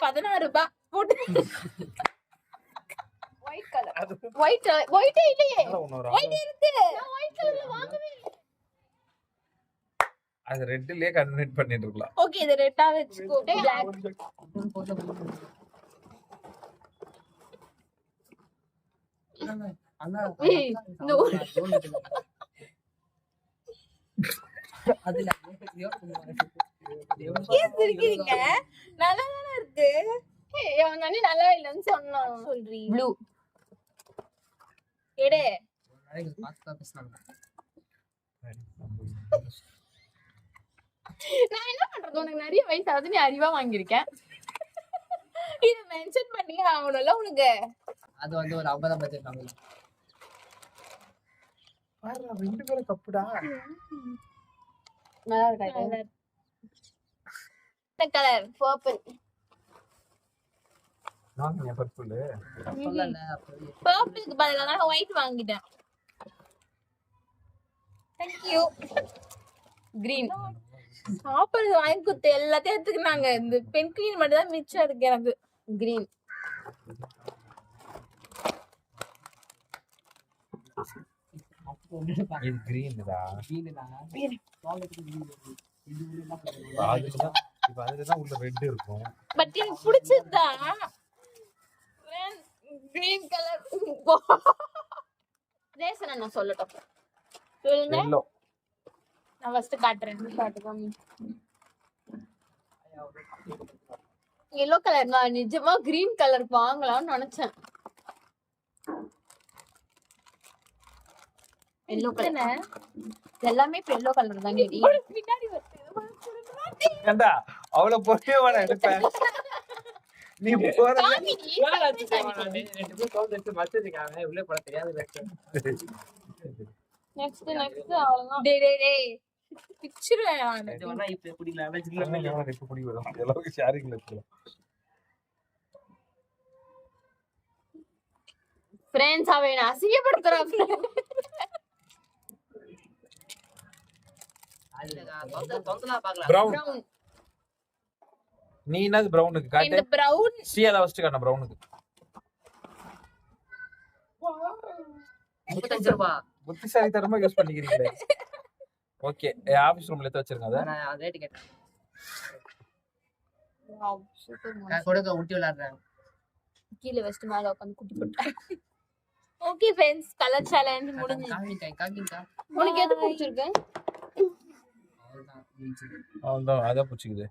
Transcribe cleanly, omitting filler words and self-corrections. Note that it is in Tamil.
16 ரூபாய் போட்டு ஒயிட் கலர் ஒயிட் இல்லையே ஒயிட் இருக்கு நான் ஒயிட் கலர்ல வாங்கவே இல்ல அது ரெட்லயே கன்வெர்ட் பண்ணிட்டு இருக்கலாம் ஓகே இது ரெட்டா வெச்சுக்கோ Black அண்ணா அதுல இருக்கீங்க நல்லா தான இருக்கு அவன் தானே நல்லா இல்லன்னு சொன்னான் சொல்றீ ப்ளூ எடே பாஸ்தா பேசுறாங்க நான் என்ன பண்றது உனக்கு நிறைய வயசு ஆகுது நீ அறிவா வாங்கியிருக்கேன் இத மென்ஷன் பண்ணி ஆகணும்ல உனக்கு அது வந்து ஒரு 50 பட்ஜெட் வாங்கலாம் பாரு ரெண்டு பேரும் கப்புடா நல்லா இருக்கா இந்த கலர் பர்பிள் நான் ஏன் பர்பிள் சொல்லல அப்படியே பர்பிளுக்கு பதிலா நான் ஒயிட் வாங்கிட்டேன் Thank you கிரீன் சாப்பிடுறது வாங்கி கொடுத்து எல்லாத்தையும் எடுத்துக்கினாங்க இந்த பென் கிரீன் மட்டும் தான் மிச்சம் இருக்கு எனக்கு கிரீன் இது கிரீன்டா கீழடா வாங்குறது அதுதான் இப்ப அதுலதான் உள்ள ரெட் இருக்கும் பட் எனக்கு பிடிச்சதுதான் கிரீன் கலர் ரேசன் நான் சொல்லட்டும் சொல்லுங்க எல்லோ நான் ஃபர்ஸ்ட் காட்டுறேன் காட்டுங்க எல்லோ கலர் நான் நிஜமா கிரீன் கலர் வாங்கலாம்னு நினைச்சேன் எல்லோ கலர் எல்லாமே இப்ப எல்லோ கலர் தான் பின்னாடி ஏண்டா அவ்வளவு பொறுமையா எடுப்பேன் நீ போற ரெண்டு பேரும் கவுண்ட் எடுத்து மச்சிருக்காங்க உள்ள போட தெரியாது நெக்ஸ்ட் அவ்வளவுதான் டேய் பிக்சர் இது வேணா இப்ப குடிக்கலாம் ஜில்ல இப்ப குடி வரும் எல்லாரும் ஷேரிங்ல இருக்கலாம் ஃப்ரெண்ட்ஸ் அவன் அசிங்கப்படுத்துறான் பிரவுன் நீ என்னது பிரவுனுக்கு காட்டு இந்த பிரவுன் சீயல ஃபர்ஸ்ட் காட்டு பிரவுனுக்கு 35 ரூபாய் புத்திசாலித்தனமா யூஸ் பண்ணிக்கிறீங்களே ஓகே ஆபீஸ் ரூம்ல எடுத்து வச்சிருங்க அத நான் ரேட் கேட்டேன் வாவ் சூப்பர் நான் கொடுக்க ஊட்டி விளையாடுறேன் கீழ வெஸ்ட் மேல உட்கார்ந்து குட்டி போட்டேன் ஓகே ஃப்ரெண்ட்ஸ் கலர் சேலஞ்ச் முடிஞ்சு காக்கிங்கா உனக்கு எது பிடிச்சிருக்கு அதான் அத புடிச்சிக்குது